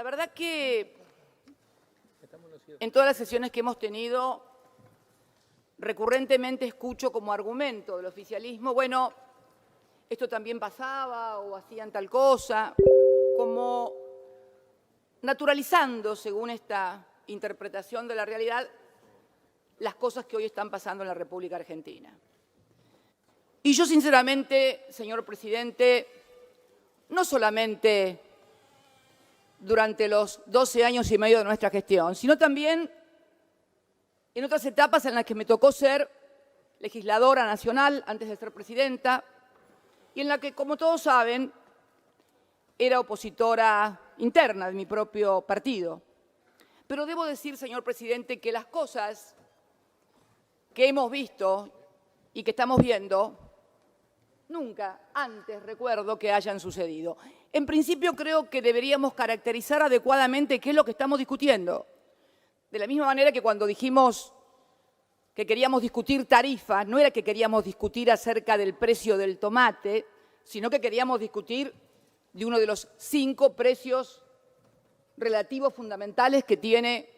La verdad que en todas las sesiones que hemos tenido, recurrentemente escucho como argumento del oficialismo, bueno, esto también pasaba o hacían tal cosa, como naturalizando, según esta interpretación de la realidad, las cosas que hoy están pasando en la República Argentina. Y yo, sinceramente, señor presidente, no solamente durante los 12 años y medio de nuestra gestión, sino también en otras etapas en las que me tocó ser legisladora nacional antes de ser presidenta y en la que, como todos saben, era opositora interna de mi propio partido. Pero debo decir, señor presidente, que las cosas que hemos visto y que estamos viendo, nunca antes recuerdo que hayan sucedido. En principio creo que deberíamos caracterizar adecuadamente qué es lo que estamos discutiendo. De la misma manera que cuando dijimos que queríamos discutir tarifas, no era que queríamos discutir acerca del precio del tomate, sino que queríamos discutir de uno de los 5 precios relativos fundamentales que tiene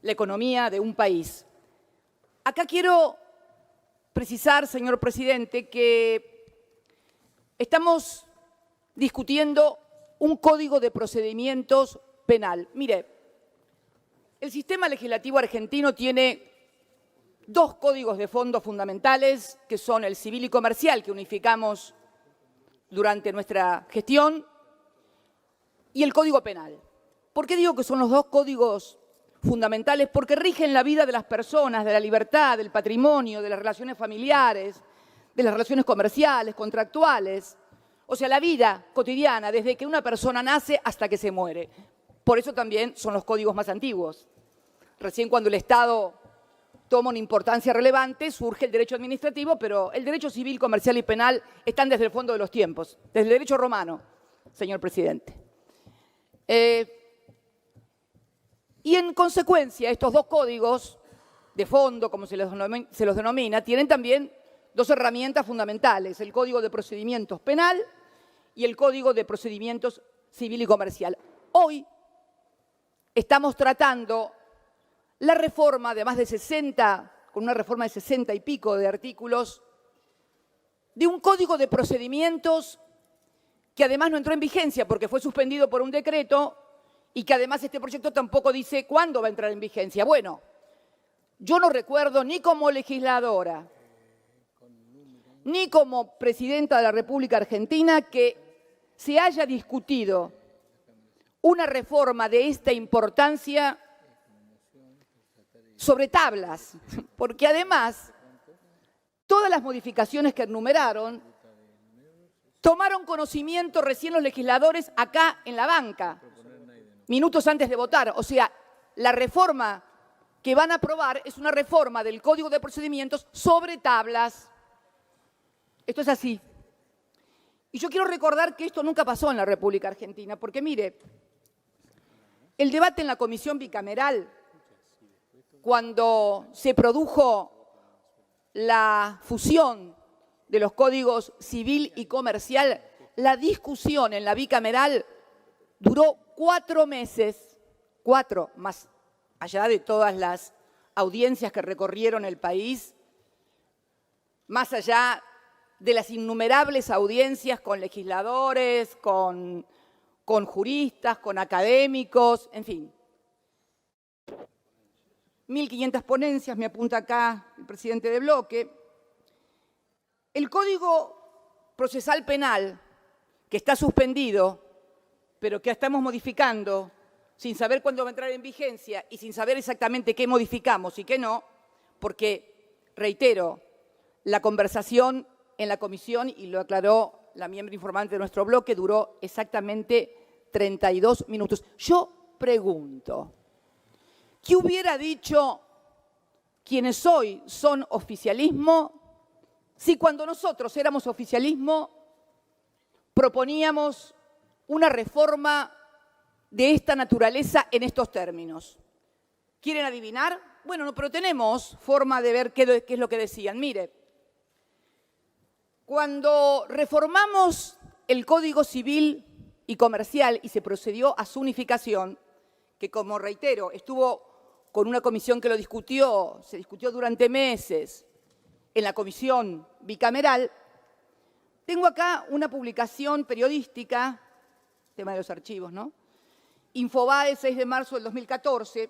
la economía de un país. Acá quiero precisar, señor presidente, que estamos discutiendo un código de procedimientos penal. Mire, el sistema legislativo argentino tiene 2 códigos de fondo fundamentales, que son el civil y comercial, que unificamos durante nuestra gestión, y el Código Penal. ¿Por qué digo que son los 2 códigos fundamentales? Porque rigen la vida de las personas, de la libertad, del patrimonio, de las relaciones familiares, de las relaciones comerciales, contractuales. O sea, la vida cotidiana, desde que una persona nace hasta que se muere. Por eso también son los códigos más antiguos. Recién cuando el Estado toma una importancia relevante, surge el derecho administrativo, pero el derecho civil, comercial y penal están desde el fondo de los tiempos, desde el derecho romano, señor presidente. Y en consecuencia, estos 2 códigos de fondo, como se los denomina, tienen también 2 herramientas fundamentales, el Código de Procedimientos Penal y el Código de Procedimientos Civil y Comercial. Hoy estamos tratando la reforma de más de 60, con una reforma de 60 y pico de artículos, de un Código de Procedimientos que además no entró en vigencia porque fue suspendido por un decreto y que además este proyecto tampoco dice cuándo va a entrar en vigencia. Bueno, yo no recuerdo ni como legisladora, ni como presidenta de la República Argentina que se haya discutido una reforma de esta importancia sobre tablas, porque además todas las modificaciones que enumeraron tomaron conocimiento recién los legisladores acá en la banca, minutos antes de votar. O sea, la reforma que van a aprobar es una reforma del Código de Procedimientos sobre tablas. Esto es así. Y yo quiero recordar que esto nunca pasó en la República Argentina, porque mire, el debate en la comisión bicameral, cuando se produjo la fusión de los códigos civil y comercial, la discusión en la bicameral duró 4 meses, 4 más allá de todas las audiencias que recorrieron el país, más allá de las innumerables audiencias con legisladores, con juristas, con académicos, en fin. 1.500 ponencias, me apunta acá el presidente de bloque. El Código Procesal Penal, que está suspendido, pero que estamos modificando sin saber cuándo va a entrar en vigencia y sin saber exactamente qué modificamos y qué no, porque, reitero, la conversación en la comisión, y lo aclaró la miembro informante de nuestro bloque, duró exactamente 32 minutos. Yo pregunto, ¿qué hubiera dicho quienes hoy son oficialismo si cuando nosotros éramos oficialismo proponíamos una reforma de esta naturaleza en estos términos? ¿Quieren adivinar? Bueno, no, pero tenemos forma de ver qué es lo que decían. Mire, cuando reformamos el Código Civil y comercial y se procedió a su unificación, que como reitero, estuvo con una comisión que lo discutió, se discutió durante meses en la comisión bicameral, tengo acá una publicación periodística, tema de los archivos, ¿no? Infobae, 6 de marzo del 2014.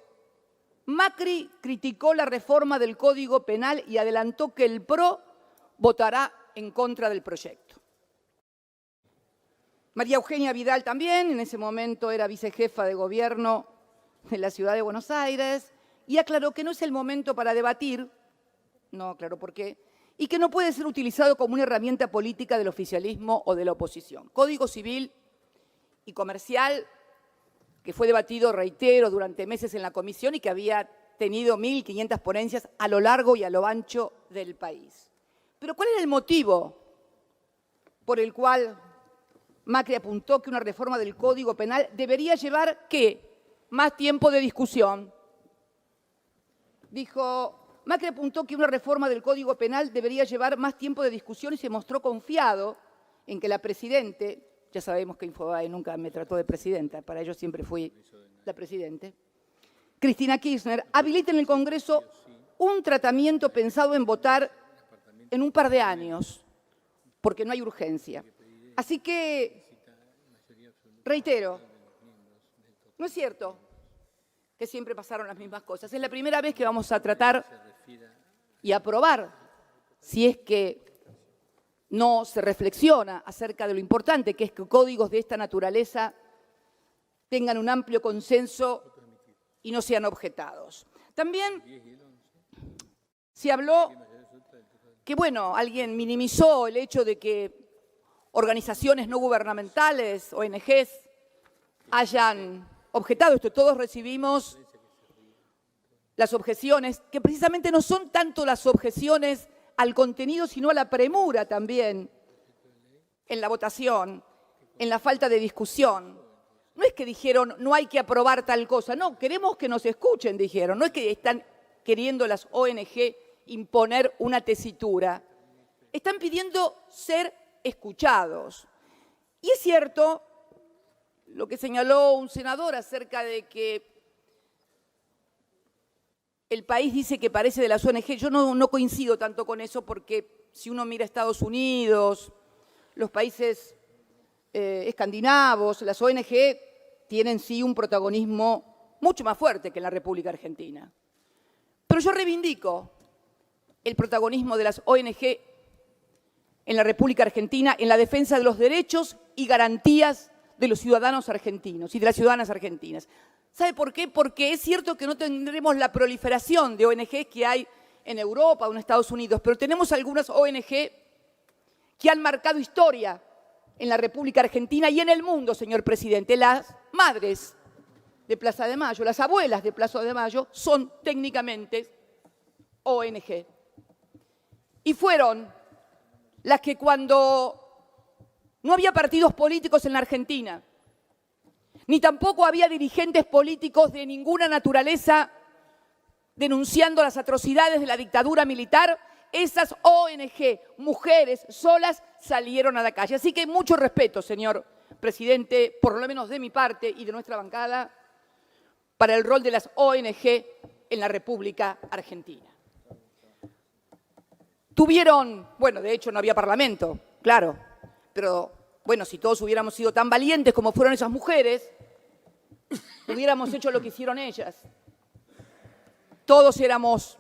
Macri criticó la reforma del Código Penal y adelantó que el PRO votará en contra del proyecto. María Eugenia Vidal también, en ese momento era vicejefa de gobierno de la ciudad de Buenos Aires, y aclaró que no es el momento para debatir, no aclaró por qué, y que no puede ser utilizado como una herramienta política del oficialismo o de la oposición. Código Civil y Comercial, que fue debatido, reitero, durante meses en la comisión y que había tenido 1.500 ponencias a lo largo y a lo ancho del país. Pero ¿cuál era el motivo por el cual Macri apuntó que una reforma del Código Penal debería llevar, ¿qué? Más tiempo de discusión. Macri apuntó que una reforma del Código Penal debería llevar más tiempo de discusión y se mostró confiado en que la Presidente, ya sabemos que Infobae nunca me trató de presidenta, para ello siempre fui la Presidente, Cristina Kirchner, habilite en el Congreso un tratamiento pensado en votar en un par de años, porque no hay urgencia. Así que, reitero, no es cierto que siempre pasaron las mismas cosas. Es la primera vez que vamos a tratar y aprobar, si es que no se reflexiona acerca de lo importante que es que códigos de esta naturaleza tengan un amplio consenso y no sean objetados. También se habló que, bueno, alguien minimizó el hecho de que organizaciones no gubernamentales, ONGs, hayan objetado esto. Todos recibimos las objeciones, que precisamente no son tanto las objeciones al contenido, sino a la premura también en la votación, en la falta de discusión. No es que dijeron no hay que aprobar tal cosa, no, queremos que nos escuchen, dijeron. No es que están queriendo las ONG imponer una tesitura. Están pidiendo ser escuchados. Y es cierto lo que señaló un senador acerca de que el país dice que parece de las ONG. Yo no coincido tanto con eso porque si uno mira Estados Unidos, los países escandinavos, las ONG tienen sí un protagonismo mucho más fuerte que en la República Argentina. Pero yo reivindico el protagonismo de las ONG en la República Argentina en la defensa de los derechos y garantías de los ciudadanos argentinos y de las ciudadanas argentinas. ¿Sabe por qué? Porque es cierto que no tendremos la proliferación de ONG que hay en Europa o en Estados Unidos, pero tenemos algunas ONG que han marcado historia en la República Argentina y en el mundo, señor presidente. Las madres de Plaza de Mayo, las abuelas de Plaza de Mayo son técnicamente ONG. Y fueron las que cuando no había partidos políticos en la Argentina, ni tampoco había dirigentes políticos de ninguna naturaleza denunciando las atrocidades de la dictadura militar, esas ONG, mujeres solas, salieron a la calle. Así que mucho respeto, señor presidente, por lo menos de mi parte y de nuestra bancada, para el rol de las ONG en la República Argentina. Tuvieron, bueno, de hecho no había parlamento, claro, pero bueno, si todos hubiéramos sido tan valientes como fueron esas mujeres, hubiéramos hecho lo que hicieron ellas. Todos éramos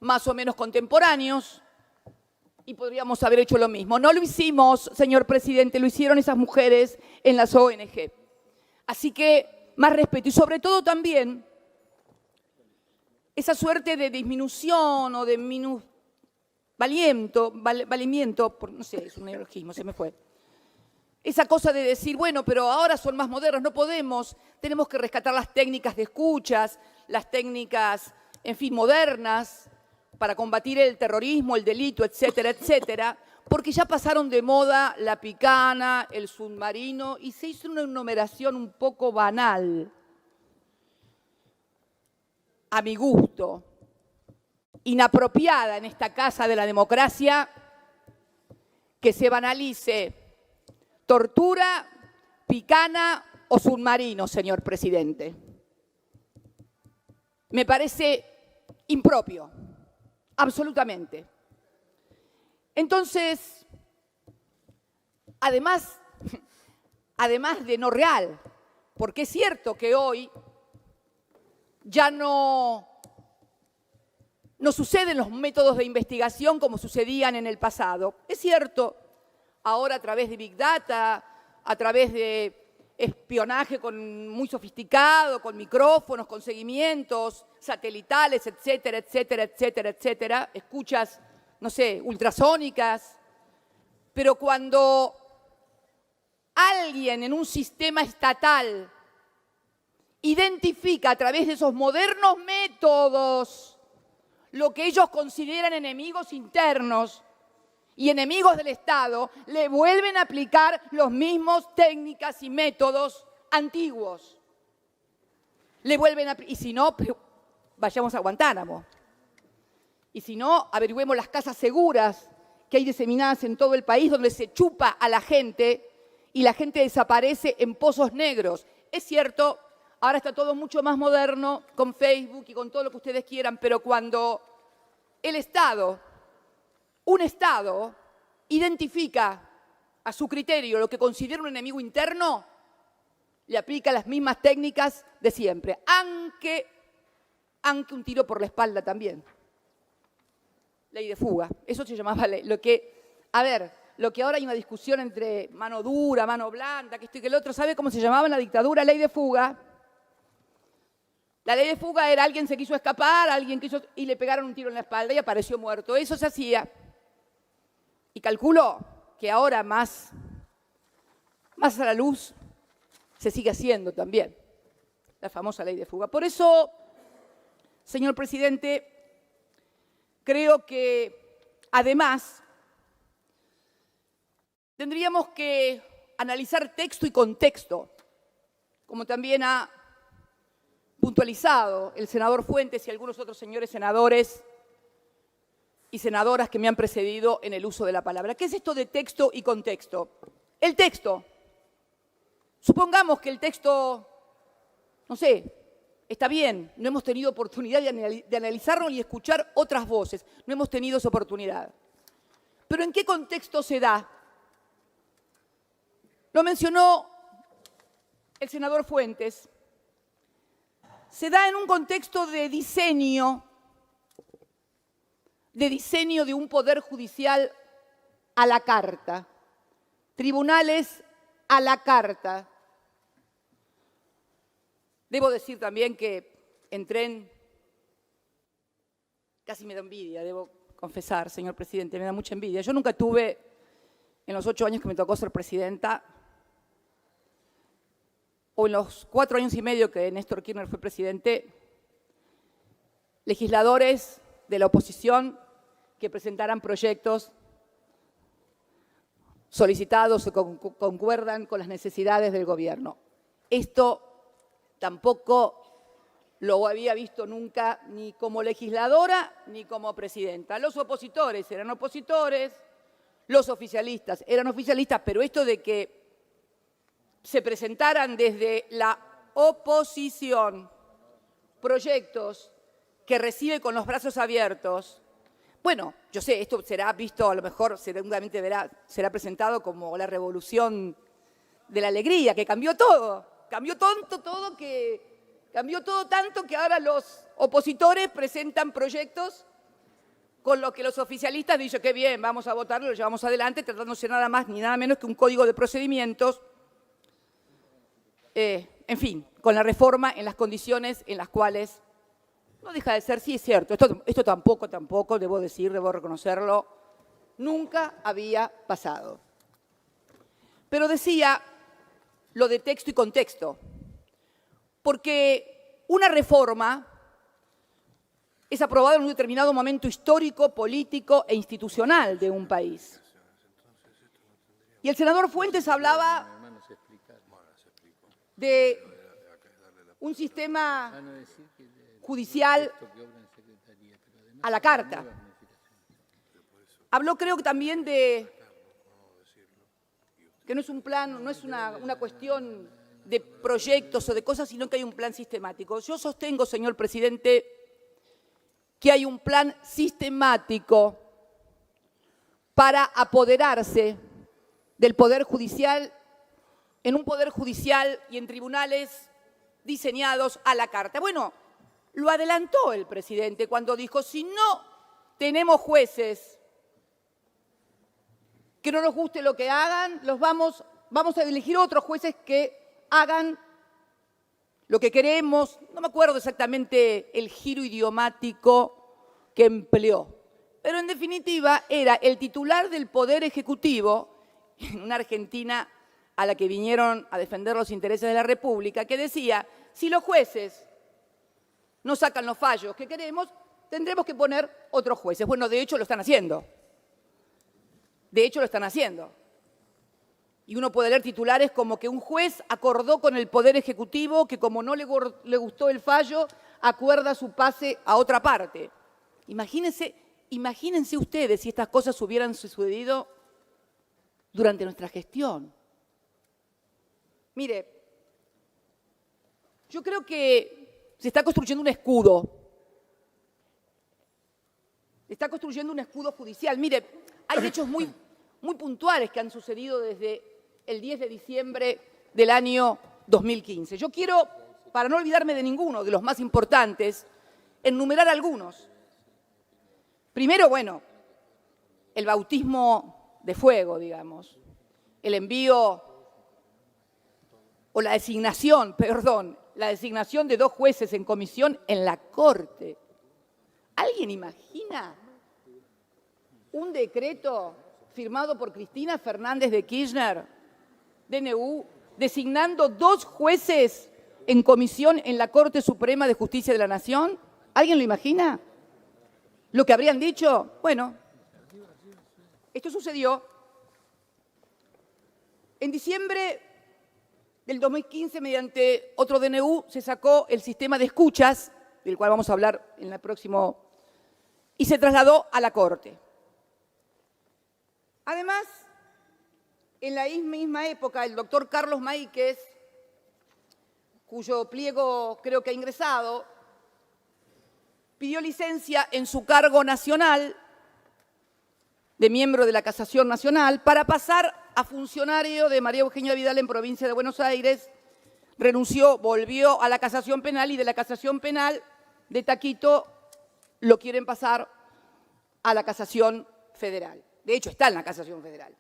más o menos contemporáneos y podríamos haber hecho lo mismo. No lo hicimos, señor presidente, lo hicieron esas mujeres en las ONG. Así que más respeto y sobre todo también esa suerte de disminución o de valimiento, no sé, es un neologismo, se me fue. Esa cosa de decir, bueno, pero ahora son más modernas, no podemos, tenemos que rescatar las técnicas de escuchas, las técnicas, en fin, modernas, para combatir el terrorismo, el delito, etcétera, etcétera, porque ya pasaron de moda la picana, el submarino, y se hizo una enumeración un poco banal, a mi gusto, inapropiada en esta casa de la democracia, que se banalice tortura, picana o submarino, señor presidente. Me parece impropio, absolutamente. Entonces, además de no real, porque es cierto que hoy ya no suceden los métodos de investigación como sucedían en el pasado. Es cierto, ahora a través de Big Data, a través de espionaje muy sofisticado, con micrófonos, con seguimientos satelitales, etcétera, etcétera, etcétera, etcétera, escuchas, no sé, ultrasónicas, pero cuando alguien en un sistema estatal identifica a través de esos modernos métodos lo que ellos consideran enemigos internos y enemigos del Estado, le vuelven a aplicar los mismos técnicas y métodos antiguos. Le vuelven a, y si no, vayamos a Guantánamo. Y si no, averigüemos las casas seguras que hay diseminadas en todo el país donde se chupa a la gente y la gente desaparece en pozos negros. Es cierto, ahora está todo mucho más moderno con Facebook y con todo lo que ustedes quieran, pero cuando el Estado, un Estado, identifica a su criterio lo que considera un enemigo interno, le aplica las mismas técnicas de siempre, aunque un tiro por la espalda también. Ley de fuga, eso se llamaba ley. Lo que ahora hay una discusión entre mano dura, mano blanda, que esto y que el otro, ¿sabe cómo se llamaba en la dictadura? Ley de fuga. La ley de fuga era alguien se quiso escapar, y le pegaron un tiro en la espalda y apareció muerto. Eso se hacía. Y calculo que ahora más a la luz se sigue haciendo también la famosa ley de fuga. Por eso, señor presidente, creo que además tendríamos que analizar texto y contexto, como también ha puntualizado el senador Fuentes y algunos otros señores senadores y senadoras que me han precedido en el uso de la palabra. ¿Qué es esto de texto y contexto? El texto. Supongamos que el texto, no sé, está bien, no hemos tenido oportunidad de analizarlo y escuchar otras voces, no hemos tenido esa oportunidad. Pero ¿en qué contexto se da? Lo mencionó el senador Fuentes. Se da en un contexto de diseño de un poder judicial a la carta, tribunales a la carta. Debo decir también que casi me da envidia, debo confesar, señor presidente, me da mucha envidia. Yo nunca tuve, en los 8 años que me tocó ser presidenta, o en los 4 años y medio que Néstor Kirchner fue presidente, legisladores de la oposición que presentaran proyectos solicitados o concuerdan con las necesidades del gobierno. Esto tampoco lo había visto nunca ni como legisladora ni como presidenta. Los opositores eran opositores, los oficialistas eran oficialistas, pero esto de que se presentaran desde la oposición proyectos que recibe con los brazos abiertos. Bueno, yo sé, esto será visto, a lo mejor seguramente será presentado como la revolución de la alegría, que cambió todo tanto que ahora los opositores presentan proyectos con los que los oficialistas dicen que bien, vamos a votarlo, lo llevamos adelante, tratándose nada más ni nada menos que un código de procedimientos, en fin, con la reforma en las condiciones en las cuales no deja de ser, sí es cierto, esto tampoco, debo reconocerlo, nunca había pasado. Pero decía lo de texto y contexto, porque una reforma es aprobada en un determinado momento histórico, político e institucional de un país. Y el senador Fuentes hablaba de un sistema judicial a la carta. Habló, creo que también de que no es un plan, no es una cuestión de proyectos o de cosas, sino que hay un plan sistemático. Yo sostengo, señor presidente, que hay un plan sistemático para apoderarse del Poder Judicial en un Poder Judicial y en tribunales diseñados a la carta. Bueno, lo adelantó el presidente cuando dijo, si no tenemos jueces que no nos guste lo que hagan, vamos a elegir otros jueces que hagan lo que queremos. No me acuerdo exactamente el giro idiomático que empleó, pero en definitiva era el titular del Poder Ejecutivo en una Argentina a la que vinieron a defender los intereses de la República, que decía, si los jueces no sacan los fallos que queremos, tendremos que poner otros jueces. Bueno, de hecho lo están haciendo. De hecho lo están haciendo. Y uno puede leer titulares como que un juez acordó con el Poder Ejecutivo que como no le gustó el fallo, acuerda su pase a otra parte. Imagínense ustedes si estas cosas hubieran sucedido durante nuestra gestión. Mire, yo creo que se está construyendo un escudo. Se está construyendo un escudo judicial. Mire, hay hechos muy puntuales que han sucedido desde el 10 de diciembre del año 2015. Yo quiero, para no olvidarme de ninguno, de los más importantes, enumerar algunos. Primero, bueno, el bautismo de fuego, digamos, el envío o la designación de 2 jueces en comisión en la Corte. ¿Alguien imagina un decreto firmado por Cristina Fernández de Kirchner, DNU, designando 2 jueces en comisión en la Corte Suprema de Justicia de la Nación? ¿Alguien lo imagina? ¿Lo que habrían dicho? Bueno, esto sucedió en diciembre del 2015, mediante otro DNU, se sacó el sistema de escuchas, del cual vamos a hablar en el próximo, y se trasladó a la Corte. Además, en la misma época, el doctor Carlos Maíquez, cuyo pliego creo que ha ingresado, pidió licencia en su cargo nacional de miembro de la Casación Nacional para pasar a funcionario de María Eugenia Vidal en provincia de Buenos Aires, renunció, volvió a la Casación Penal y de la Casación Penal de taquito lo quieren pasar a la Casación Federal. De hecho, está en la Casación Federal.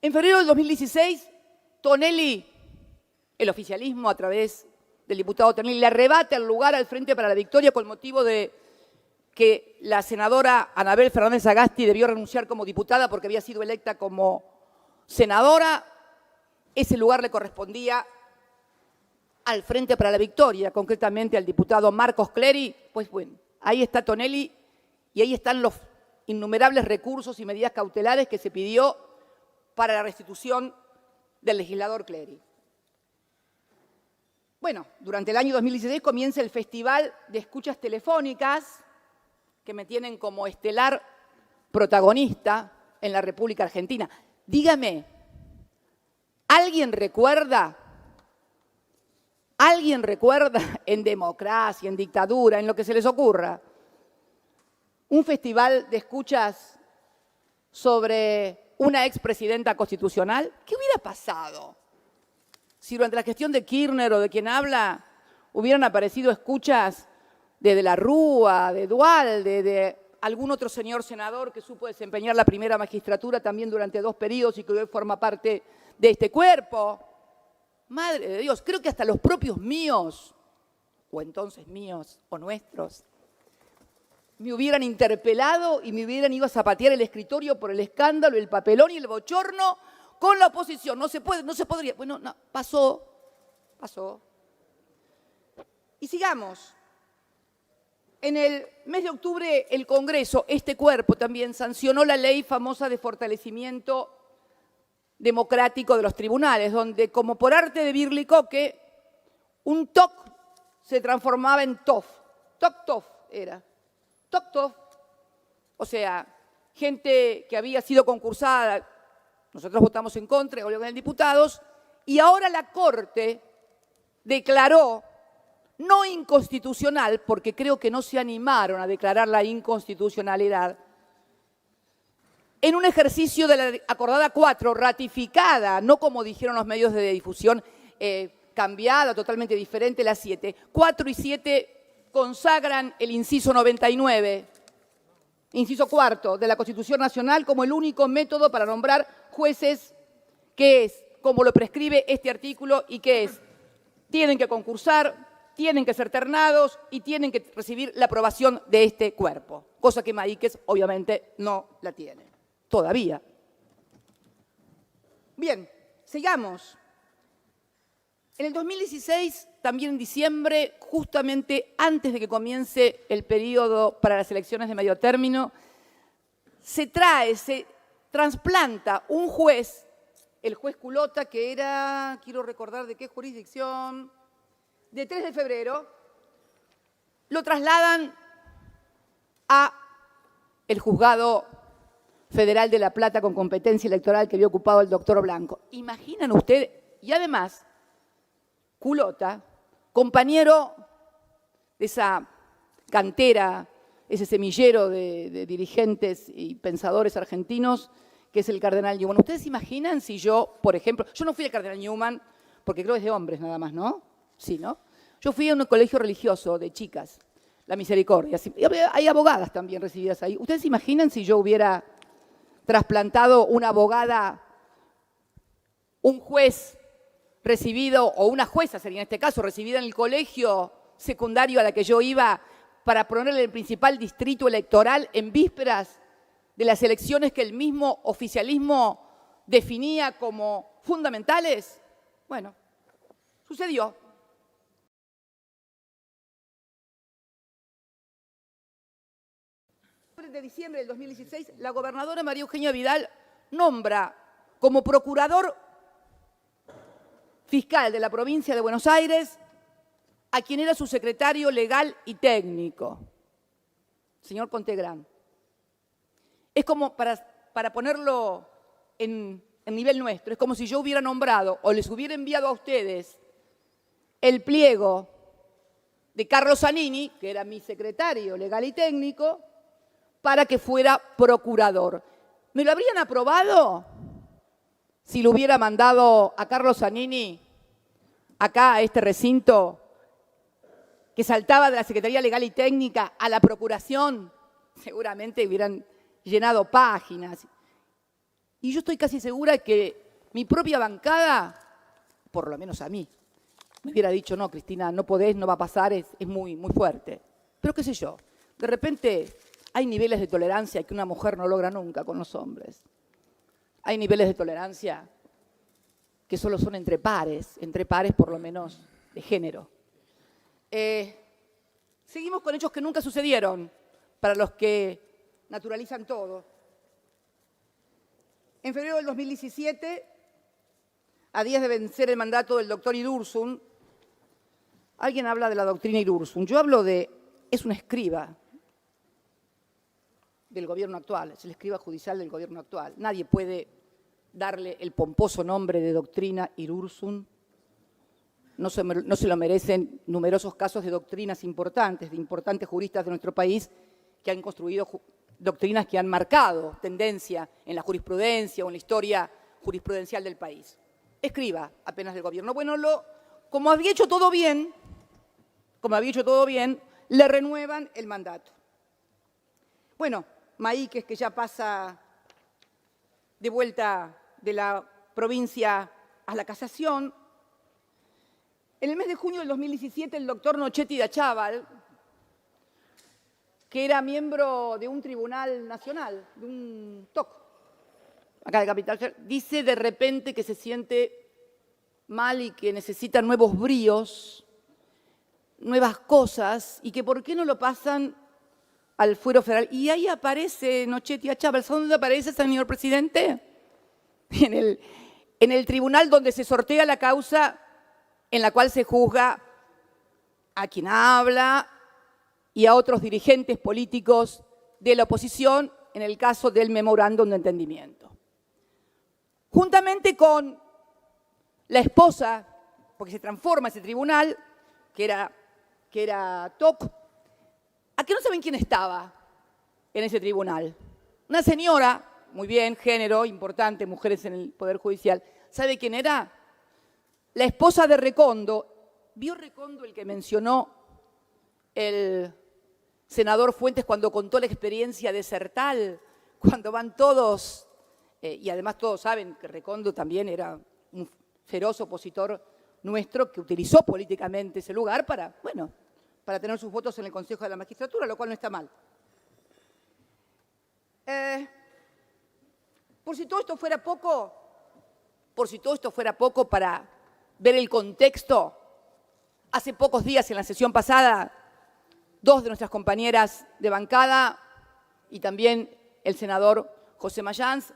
En febrero del 2016, Tonelli, el oficialismo a través del diputado Tonelli, le arrebata el lugar al Frente para la Victoria con motivo de que la senadora Anabel Fernández Sagasti debió renunciar como diputada porque había sido electa como senadora. Ese lugar le correspondía al Frente para la Victoria, concretamente al diputado Marcos Clery. Pues bueno, ahí está Tonelli y ahí están los innumerables recursos y medidas cautelares que se pidió para la restitución del legislador Clery. Bueno, durante el año 2016 comienza el Festival de Escuchas Telefónicas, que me tienen como estelar protagonista en la República Argentina. Dígame, ¿alguien recuerda en democracia, en dictadura, en lo que se les ocurra, un festival de escuchas sobre una expresidenta constitucional? ¿Qué hubiera pasado si durante la gestión de Kirchner o de quien habla hubieran aparecido escuchas de la Rúa, de Duhalde, de algún otro señor senador que supo desempeñar la primera magistratura también durante 2 periodos y que hoy forma parte de este cuerpo? Madre de Dios, creo que hasta los propios míos, o entonces míos o nuestros, me hubieran interpelado y me hubieran ido a zapatear el escritorio por el escándalo, el papelón y el bochorno con la oposición. No se podría. Bueno, no, pasó. Y sigamos. En el mes de octubre, el Congreso, este cuerpo también, sancionó la ley famosa de fortalecimiento democrático de los tribunales, donde, como por arte de birlicoque, un TOC se transformaba en TOF. TOC-TOF era. TOC-TOF. O sea, gente que había sido concursada, nosotros votamos en contra, el gobierno de diputados, y ahora la Corte declaró no inconstitucional, porque creo que no se animaron a declarar la inconstitucionalidad, en un ejercicio de la acordada 4, ratificada, no como dijeron los medios de difusión, cambiada, totalmente diferente, la 7. 4 y 7 consagran el inciso 99, inciso cuarto de la Constitución Nacional como el único método para nombrar jueces, que es, como lo prescribe este artículo, y que es, tienen que concursar, tienen que ser ternados y tienen que recibir la aprobación de este cuerpo, cosa que Maíquez obviamente no la tiene. Todavía. Bien, sigamos. En el 2016, también en diciembre, justamente antes de que comience el periodo para las elecciones de medio término, se trasplanta un juez, el juez Culota, que era, quiero recordar de qué jurisdicción, de 3 de febrero, lo trasladan a el juzgado Federal de La Plata con competencia electoral que había ocupado el doctor Blanco. ¿Imaginan ustedes? Y además, Culota, compañero de esa cantera, ese semillero de dirigentes y pensadores argentinos, que es el cardenal Newman. ¿Ustedes imaginan si yo, por ejemplo, yo no fui al cardenal Newman, porque creo que es de hombres nada más, ¿no? Sí, ¿no? Yo fui a un colegio religioso de chicas, La Misericordia. Hay abogadas también recibidas ahí. ¿Ustedes imaginan si yo hubiera trasplantado una abogada, un juez recibido, o una jueza sería en este caso, recibida en el colegio secundario a la que yo iba para ponerle el principal distrito electoral en vísperas de las elecciones que el mismo oficialismo definía como fundamentales? Bueno, sucedió. De diciembre del 2016, la gobernadora María Eugenia Vidal nombra como procurador fiscal de la provincia de Buenos Aires a quien era su secretario legal y técnico, señor Contegrán. Es como, para ponerlo en nivel nuestro, es como si yo hubiera nombrado o les hubiera enviado a ustedes el pliego de Carlos Zanini, que era mi secretario legal y técnico, para que fuera procurador. ¿Me lo habrían aprobado si lo hubiera mandado a Carlos Zanini acá a este recinto, que saltaba de la Secretaría Legal y Técnica a la Procuración? Seguramente hubieran llenado páginas. Y yo estoy casi segura que mi propia bancada, por lo menos a mí, me hubiera dicho, no, Cristina, no podés, no va a pasar, es muy, muy fuerte. Pero qué sé yo, de repente hay niveles de tolerancia que una mujer no logra nunca con los hombres. Hay niveles de tolerancia que solo son entre pares por lo menos de género. Seguimos con hechos que nunca sucedieron, para los que naturalizan todo. En febrero del 2017, a días de vencer el mandato del doctor Irurzun, alguien habla de la doctrina Irurzun. Yo hablo de, es un escriba del gobierno actual, es el escriba judicial del gobierno actual. Nadie puede darle el pomposo nombre de doctrina Irurzun. No se lo merecen numerosos casos de doctrinas importantes, de importantes juristas de nuestro país que han construido doctrinas que han marcado tendencia en la jurisprudencia o en la historia jurisprudencial del país. Escriba apenas del gobierno. Bueno, como había hecho todo bien, le renuevan el mandato. Bueno, Maíquez, que ya pasa de vuelta de la provincia a la casación. En el mes de junio del 2017, el doctor Nochetti Dachával, que era miembro de un tribunal nacional, de un TOC, acá de Capital Federal, dice de repente que se siente mal y que necesita nuevos bríos, nuevas cosas, y que por qué no lo pasan al fuero federal. Y ahí aparece Nochetti Dachával. ¿Sabe dónde aparece, señor presidente? En el tribunal donde se sortea la causa en la cual se juzga a quien habla y a otros dirigentes políticos de la oposición en el caso del memorándum de entendimiento. juntamente con la esposa, porque se transforma ese tribunal, que era Toc. ¿A qué no saben quién estaba en ese tribunal? Una señora, muy bien, género, importante, mujeres en el Poder Judicial. ¿Sabe quién era? La esposa de Recondo. ¿Vio Recondo el que mencionó el senador Fuentes cuando contó la experiencia de Sertal? Cuando van todos, y además todos saben que Recondo también era un feroz opositor nuestro que utilizó políticamente ese lugar para tener sus votos en el Consejo de la Magistratura, lo cual no está mal. Por si todo esto fuera poco para ver el contexto, hace pocos días en la sesión pasada, dos de nuestras compañeras de bancada y también el senador José Mayans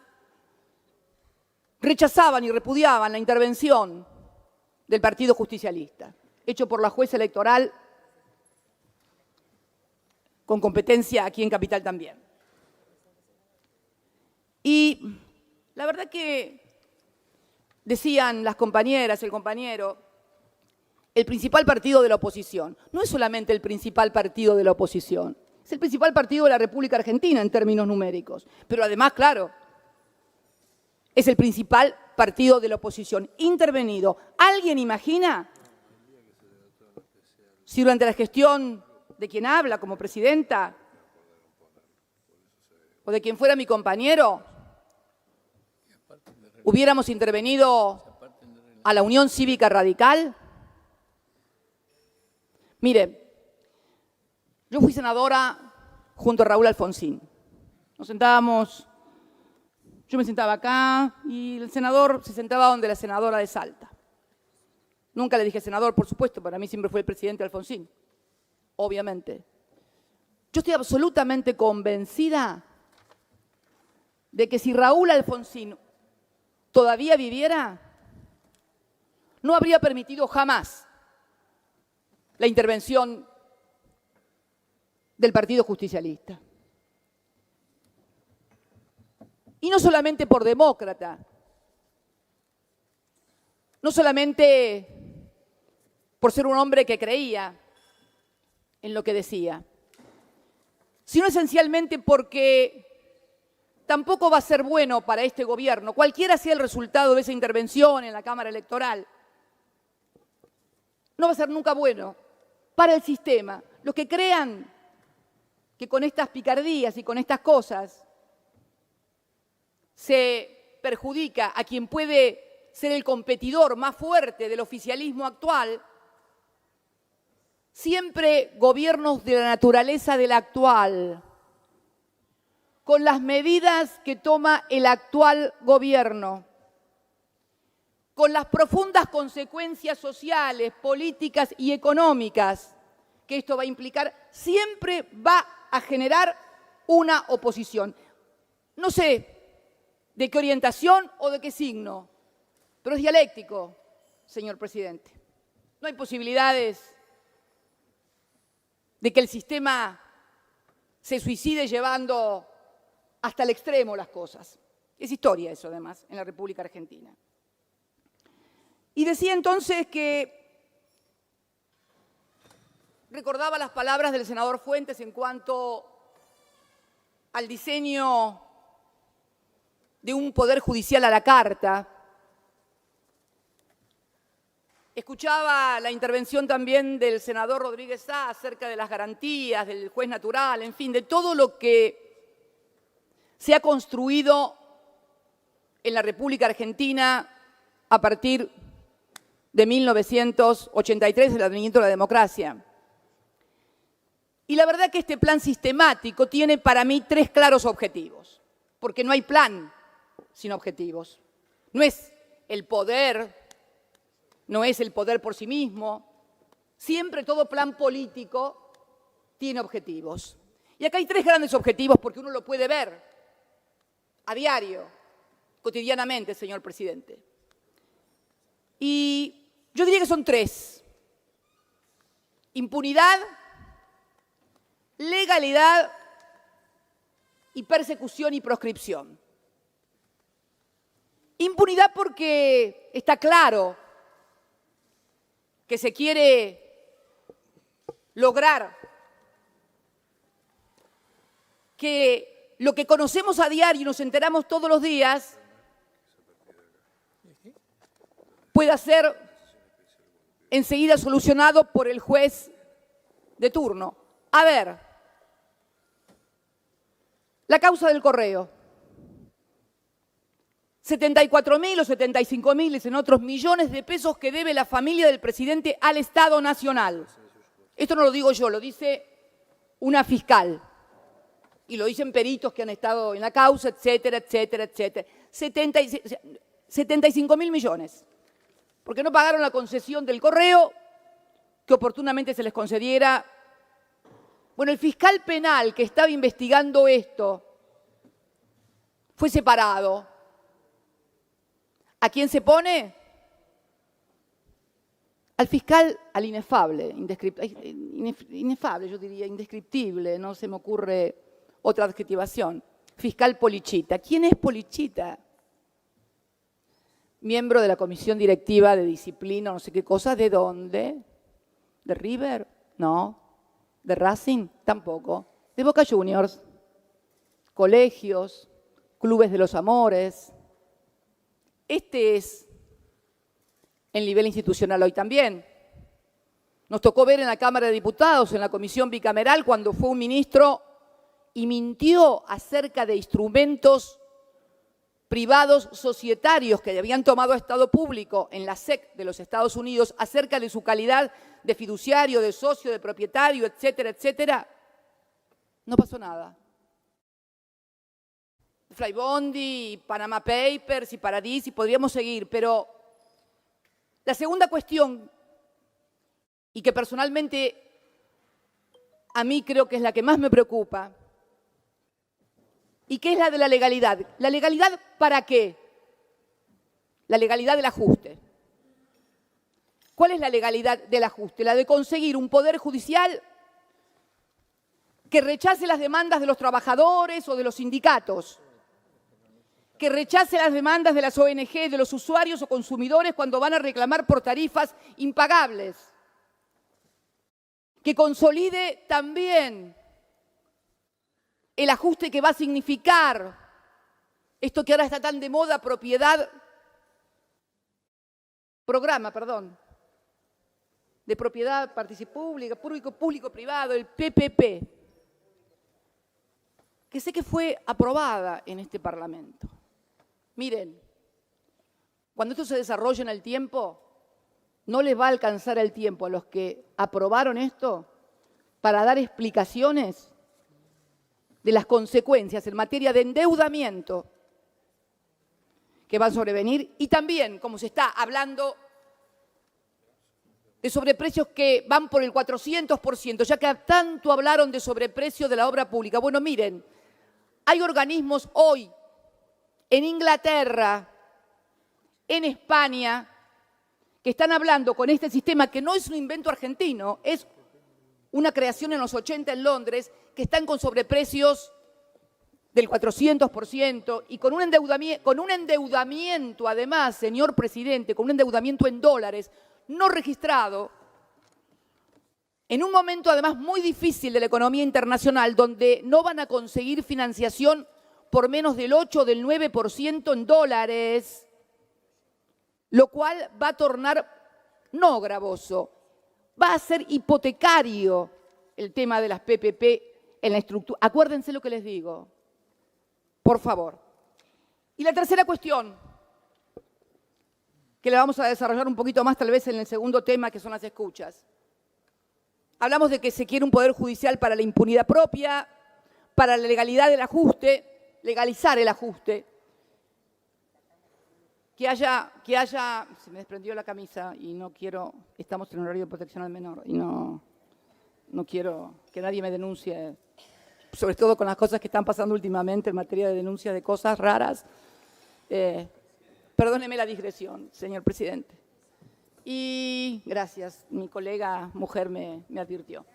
rechazaban y repudiaban la intervención del Partido Justicialista, hecho por la jueza electoral con competencia aquí en Capital también. Y la verdad que decían las compañeras, el compañero, el principal partido de la oposición. No es solamente el principal partido de la oposición, es el principal partido de la República Argentina en términos numéricos. Pero además, claro, es el principal partido de la oposición intervenido. ¿Alguien imagina si durante la gestión de quien habla como presidenta o de quien fuera mi compañero hubiéramos intervenido a la Unión Cívica Radical? Mire, yo fui senadora junto a Raúl Alfonsín. Nos sentábamos, yo me sentaba acá y el senador se sentaba donde la senadora de Salta. Nunca le dije senador, por supuesto, para mí siempre fue el presidente Alfonsín, obviamente. Yo estoy absolutamente convencida de que si Raúl Alfonsín todavía viviera, no habría permitido jamás la intervención del Partido Justicialista. Y no solamente por demócrata, no solamente por ser un hombre que creía en lo que decía, sino esencialmente porque tampoco va a ser bueno para este gobierno, cualquiera sea el resultado de esa intervención en la Cámara Electoral, no va a ser nunca bueno para el sistema. Los que crean que con estas picardías y con estas cosas se perjudica a quien puede ser el competidor más fuerte del oficialismo actual, siempre gobiernos de la naturaleza del actual, con las medidas que toma el actual gobierno, con las profundas consecuencias sociales, políticas y económicas que esto va a implicar, siempre va a generar una oposición. No sé de qué orientación o de qué signo, pero es dialéctico, señor presidente. No hay posibilidades de que el sistema se suicide llevando hasta el extremo las cosas. Es historia eso, además, en la República Argentina. Y decía entonces que recordaba las palabras del senador Fuentes en cuanto al diseño de un poder judicial a la carta. Escuchaba la intervención también del senador Rodríguez Sá acerca de las garantías, del juez natural, en fin, de todo lo que se ha construido en la República Argentina a partir de 1983, el advenimiento de la democracia. Y la verdad que este plan sistemático tiene para mí tres claros objetivos, porque no hay plan sin objetivos. No es el poder por sí mismo. Siempre todo plan político tiene objetivos. Y acá hay tres grandes objetivos porque uno lo puede ver a diario, cotidianamente, señor presidente. Y yo diría que son tres: impunidad, legalidad y persecución y proscripción. Impunidad porque está claro que se quiere lograr que lo que conocemos a diario y nos enteramos todos los días pueda ser enseguida solucionado por el juez de turno. A ver, la causa del correo. 74.000 o 75.000, dicen otros, millones de pesos que debe la familia del presidente al Estado Nacional. Esto no lo digo yo, lo dice una fiscal. Y lo dicen peritos que han estado en la causa, etcétera, etcétera, etcétera. 75.000 millones. Porque no pagaron la concesión del correo, que oportunamente se les concediera. Bueno, el fiscal penal que estaba investigando esto fue separado. ¿A quién se pone? Al fiscal, al inefable, inefable, yo diría, indescriptible, no se me ocurre otra adjetivación. Fiscal Polichita. ¿Quién es Polichita? Miembro de la Comisión Directiva de Disciplina, no sé qué cosa. ¿De dónde? ¿De River? No. ¿De Racing? Tampoco. ¿De Boca Juniors? Colegios, clubes de los amores. Este es el nivel institucional hoy también. Nos tocó ver en la Cámara de Diputados, en la comisión bicameral, cuando fue un ministro y mintió acerca de instrumentos privados societarios que habían tomado Estado público en la SEC de los Estados Unidos acerca de su calidad de fiduciario, de socio, de propietario, etcétera, etcétera. No pasó nada. Flybondi, Panama Papers y Paradis, y podríamos seguir, pero la segunda cuestión, y que personalmente a mí creo que es la que más me preocupa, y que es la de la legalidad. ¿La legalidad para qué? La legalidad del ajuste. ¿Cuál es la legalidad del ajuste? La de conseguir un poder judicial que rechace las demandas de los trabajadores o de los sindicatos, que rechace las demandas de las ONG, de los usuarios o consumidores cuando van a reclamar por tarifas impagables, que consolide también el ajuste que va a significar esto que ahora está tan de moda, de propiedad pública, público-privado, el PPP, que sé que fue aprobada en este Parlamento. Miren, cuando esto se desarrolle en el tiempo, no les va a alcanzar el tiempo a los que aprobaron esto para dar explicaciones de las consecuencias en materia de endeudamiento que van a sobrevenir y también, como se está hablando, de sobreprecios que van por el 400%, ya que tanto hablaron de sobreprecio de la obra pública. Bueno, miren, hay organismos hoy en Inglaterra, en España, que están hablando con este sistema que no es un invento argentino, es una creación en los 80 en Londres, que están con sobreprecios del 400% y con un endeudamiento, además, señor presidente, con un endeudamiento en dólares no registrado, en un momento además muy difícil de la economía internacional, donde no van a conseguir financiación por menos del 8 o del 9% en dólares, lo cual va a tornar no gravoso, va a ser hipotecario el tema de las PPP en la estructura. Acuérdense lo que les digo, por favor. Y la tercera cuestión, que la vamos a desarrollar un poquito más tal vez en el segundo tema, que son las escuchas. Hablamos de que se quiere un poder judicial para la impunidad propia, para la legalidad del ajuste, legalizar el ajuste. Que haya, se me desprendió la camisa y no quiero, estamos en horario de protección al menor y no quiero que nadie me denuncie, sobre todo con las cosas que están pasando últimamente en materia de denuncias de cosas raras. Perdóneme la digresión, señor presidente. Y gracias, mi colega mujer me advirtió.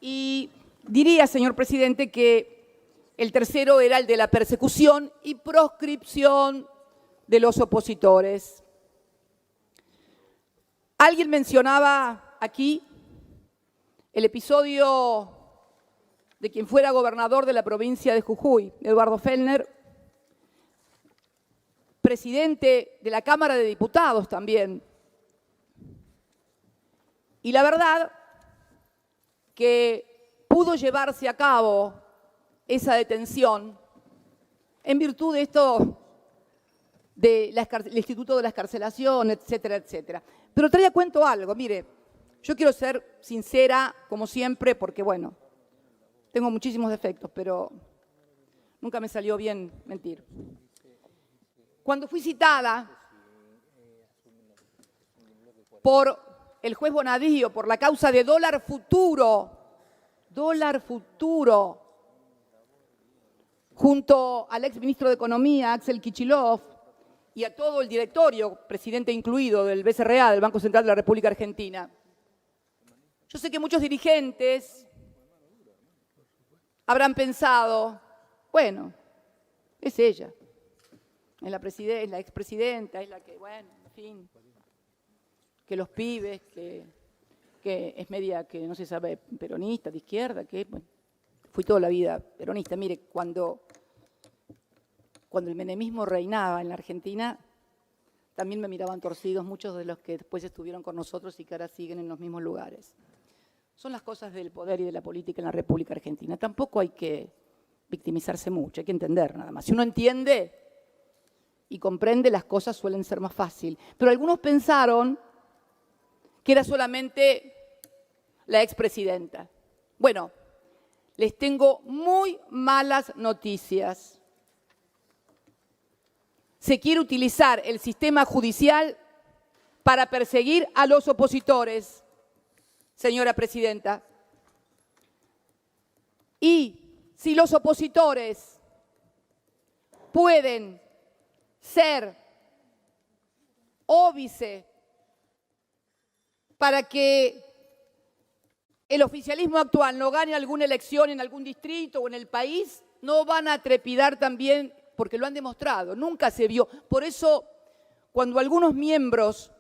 Y diría, señor presidente, que el tercero era el de la persecución y proscripción de los opositores. Alguien mencionaba aquí el episodio de quien fuera gobernador de la provincia de Jujuy, Eduardo Fellner, presidente de la Cámara de Diputados también. Y la verdad que pudo llevarse a cabo esa detención en virtud de esto del Instituto de la Excarcelación, etcétera, etcétera. Pero traía a cuento algo, mire, yo quiero ser sincera, como siempre, porque, bueno, tengo muchísimos defectos, pero nunca me salió bien mentir. Cuando fui citada por el juez Bonadío por la causa de dólar futuro, junto al exministro de Economía, Axel Kicillof, y a todo el directorio, presidente incluido, del BCRA, del Banco Central de la República Argentina. Yo sé que muchos dirigentes habrán pensado, bueno, es ella, es la expresidenta, es la que, bueno, en fin, que los pibes, que es media, que no se sabe, peronista, de izquierda, que, bueno, fui toda la vida peronista. Mire, cuando el menemismo reinaba en la Argentina, también me miraban torcidos muchos de los que después estuvieron con nosotros y que ahora siguen en los mismos lugares. Son las cosas del poder y de la política en la República Argentina. Tampoco hay que victimizarse mucho, hay que entender nada más. Si uno entiende y comprende, las cosas suelen ser más fáciles. Pero algunos pensaron que era solamente la expresidenta. Bueno, les tengo muy malas noticias. Se quiere utilizar el sistema judicial para perseguir a los opositores, señora presidenta. Y si los opositores pueden ser óbice para que el oficialismo actual no gane alguna elección en algún distrito o en el país, no van a trepidar también, porque lo han demostrado, nunca se vio. Por eso, cuando algunos miembros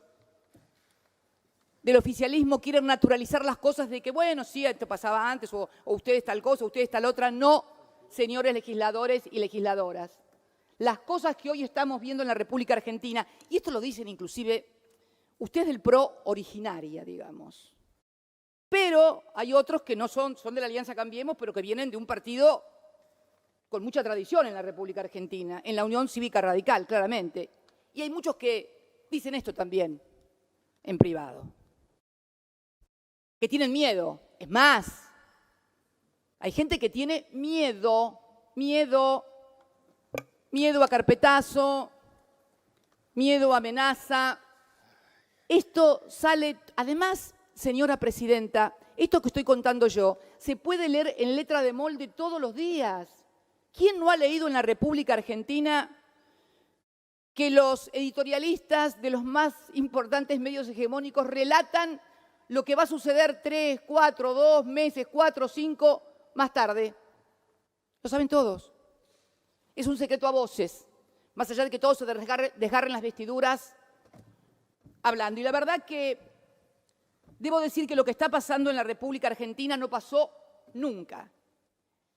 del oficialismo quieren naturalizar las cosas de que, bueno, sí, esto pasaba antes, o ustedes tal cosa, o ustedes tal otra, no, señores legisladores y legisladoras. Las cosas que hoy estamos viendo en la República Argentina, y esto lo dicen inclusive ustedes del PRO originaria, digamos. Pero hay otros que no son de la Alianza Cambiemos, pero que vienen de un partido con mucha tradición en la República Argentina, en la Unión Cívica Radical, claramente. Y hay muchos que dicen esto también en privado, que tienen miedo. Es más, hay gente que tiene miedo a carpetazo, miedo a amenaza. Esto sale, además, señora presidenta, esto que estoy contando yo, se puede leer en letra de molde todos los días. ¿Quién no ha leído en la República Argentina que los editorialistas de los más importantes medios hegemónicos relatan lo que va a suceder 3, 4, 2 meses, 4, 5 más tarde? Lo saben todos. Es un secreto a voces, más allá de que todos se desgarren las vestiduras hablando. Y la verdad que debo decir que lo que está pasando en la República Argentina no pasó nunca.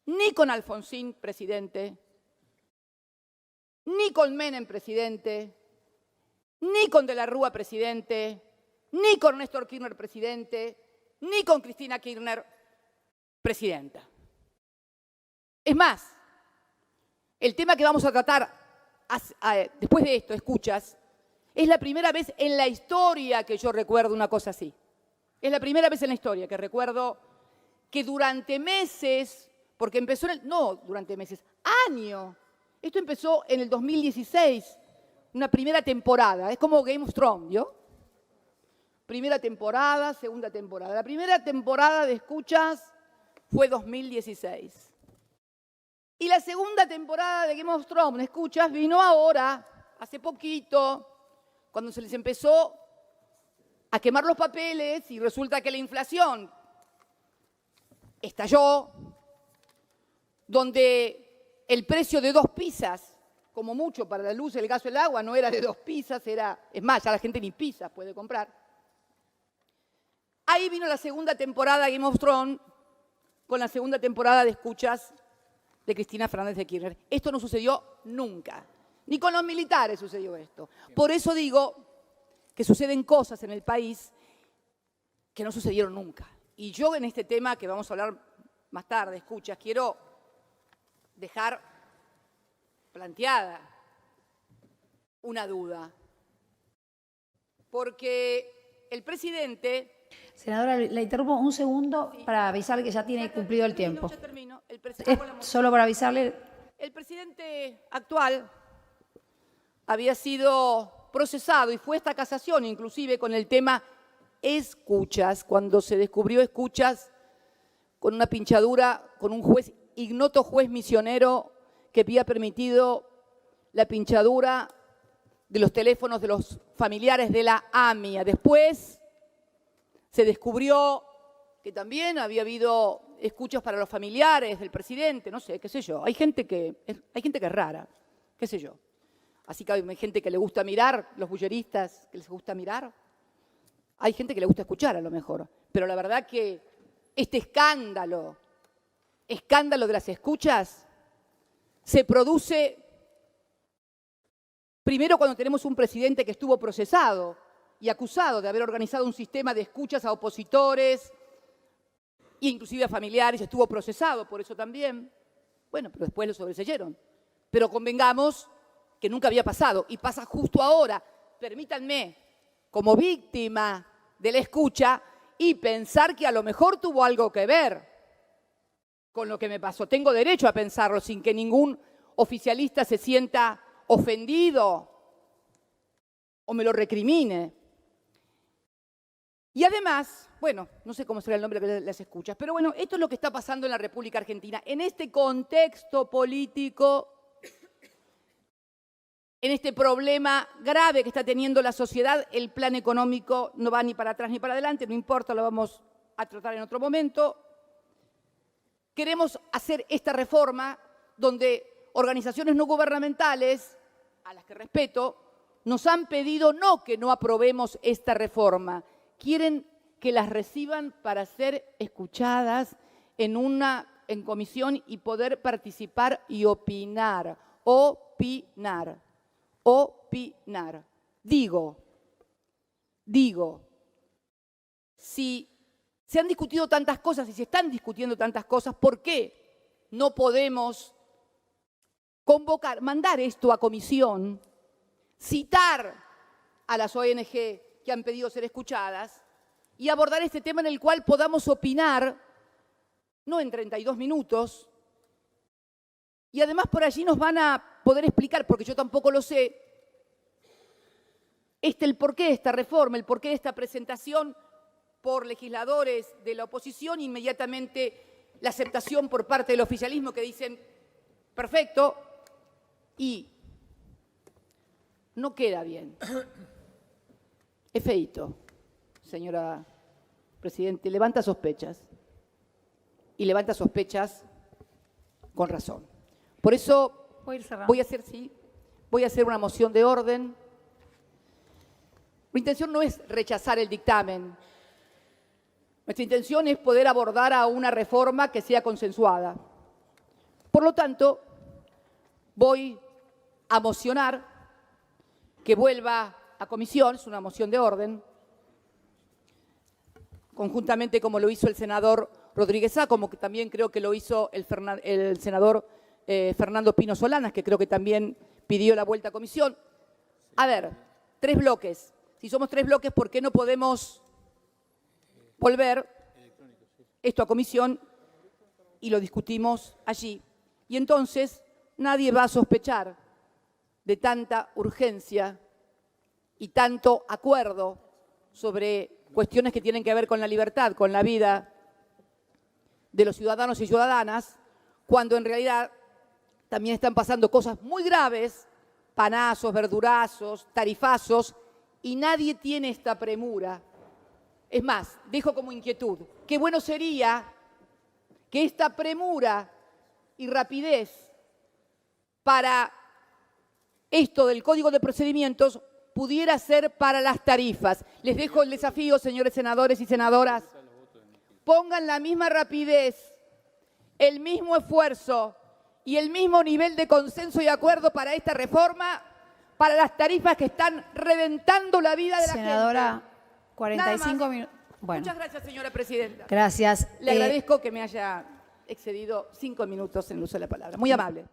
Ni con Alfonsín, presidente, ni con Menem, presidente, ni con De la Rúa, presidente, ni con Néstor Kirchner, presidente, ni con Cristina Kirchner, presidenta. Es más, el tema que vamos a tratar después de esto, escuchas, es la primera vez en la historia que yo recuerdo una cosa así. Es la primera vez en la historia que recuerdo que durante meses, porque empezó no durante meses, años. Esto empezó en el 2016, una primera temporada. Es como Game of Thrones, ¿yo? Primera temporada, segunda temporada. La primera temporada de escuchas fue 2016. Y la segunda temporada de Game of Thrones, escuchas, vino ahora, hace poquito, cuando se les empezó a quemar los papeles y resulta que la inflación estalló, donde el precio de 2 pizzas como mucho para la luz, el gas o el agua, no era de 2 pizzas, es más, ya la gente ni pizzas puede comprar. Ahí vino la segunda temporada de Game of Thrones, con la segunda temporada de escuchas de Cristina Fernández de Kirchner. Esto no sucedió nunca. Ni con los militares sucedió esto. Por eso digo que suceden cosas en el país que no sucedieron nunca. Y yo en este tema que vamos a hablar más tarde, escuchas, quiero dejar planteada una duda. Porque el presidente... Senadora, la interrumpo un segundo para avisarle que ya tiene cumplido el tiempo. Ya termino. Solo para avisarle. El presidente actual había sido procesado y fue esta casación inclusive con el tema escuchas, cuando se descubrió escuchas con una pinchadura, con un juez, ignoto juez misionero que había permitido la pinchadura de los teléfonos de los familiares de la AMIA. Después se descubrió que también había habido escuchas para los familiares del presidente, no sé, qué sé yo. Hay gente que es rara, qué sé yo. Así que hay gente que le gusta mirar, los bulleristas que les gusta mirar. Hay gente que le gusta escuchar a lo mejor. Pero la verdad que este escándalo de las escuchas, se produce primero cuando tenemos un presidente que estuvo procesado y acusado de haber organizado un sistema de escuchas a opositores e inclusive a familiares, estuvo procesado por eso también. Bueno, pero después lo sobreseyeron. Pero convengamos que nunca había pasado y pasa justo ahora. Permítanme, como víctima de la escucha, y pensar que a lo mejor tuvo algo que ver con lo que me pasó. Tengo derecho a pensarlo sin que ningún oficialista se sienta ofendido o me lo recrimine. Y además, bueno, no sé cómo será el nombre de las escuchas, pero bueno, esto es lo que está pasando en la República Argentina. En este contexto político, en este problema grave que está teniendo la sociedad, el plan económico no va ni para atrás ni para adelante, no importa, lo vamos a tratar en otro momento. Queremos hacer esta reforma donde organizaciones no gubernamentales, a las que respeto, nos han pedido no que no aprobemos esta reforma. Quieren que las reciban para ser escuchadas en comisión y poder participar y opinar. Digo, si se han discutido tantas cosas y se están discutiendo tantas cosas, ¿por qué no podemos convocar, mandar esto a comisión, citar a las ONG que han pedido ser escuchadas y abordar este tema en el cual podamos opinar, no en 32 minutos, y además por allí nos van a poder explicar, porque yo tampoco lo sé, el porqué de esta reforma, el porqué de esta presentación por legisladores de la oposición, inmediatamente la aceptación por parte del oficialismo que dicen, perfecto, y no queda bien. Es feíto, señora Presidente, levanta sospechas, y levanta sospechas con razón. Por eso voy a hacer una moción de orden. Mi intención no es rechazar el dictamen. Nuestra intención es poder abordar a una reforma que sea consensuada. Por lo tanto, voy a mocionar que vuelva a comisión, es una moción de orden, conjuntamente como lo hizo el senador Rodríguez A, como que también creo que lo hizo el senador Fernando Pino Solanas, que creo que también pidió la vuelta a comisión. A ver, 3 bloques. Si somos 3 bloques, ¿por qué no podemos volver esto a comisión y lo discutimos allí? Y entonces nadie va a sospechar de tanta urgencia y tanto acuerdo sobre cuestiones que tienen que ver con la libertad, con la vida de los ciudadanos y ciudadanas, cuando en realidad también están pasando cosas muy graves, panazos, verdurazos, tarifazos, y nadie tiene esta premura. Es más, dejo como inquietud, qué bueno sería que esta premura y rapidez para esto del Código de Procedimientos pudiera ser para las tarifas. Les dejo el desafío, señores senadores y senadoras. Pongan la misma rapidez, el mismo esfuerzo y el mismo nivel de consenso y acuerdo para esta reforma, para las tarifas que están reventando la vida de la Senadora, gente. 45 minutos. Bueno, Muchas gracias, señora presidenta. gracias. Le agradezco que me haya excedido 5 minutos en el uso de la palabra. Muy amable.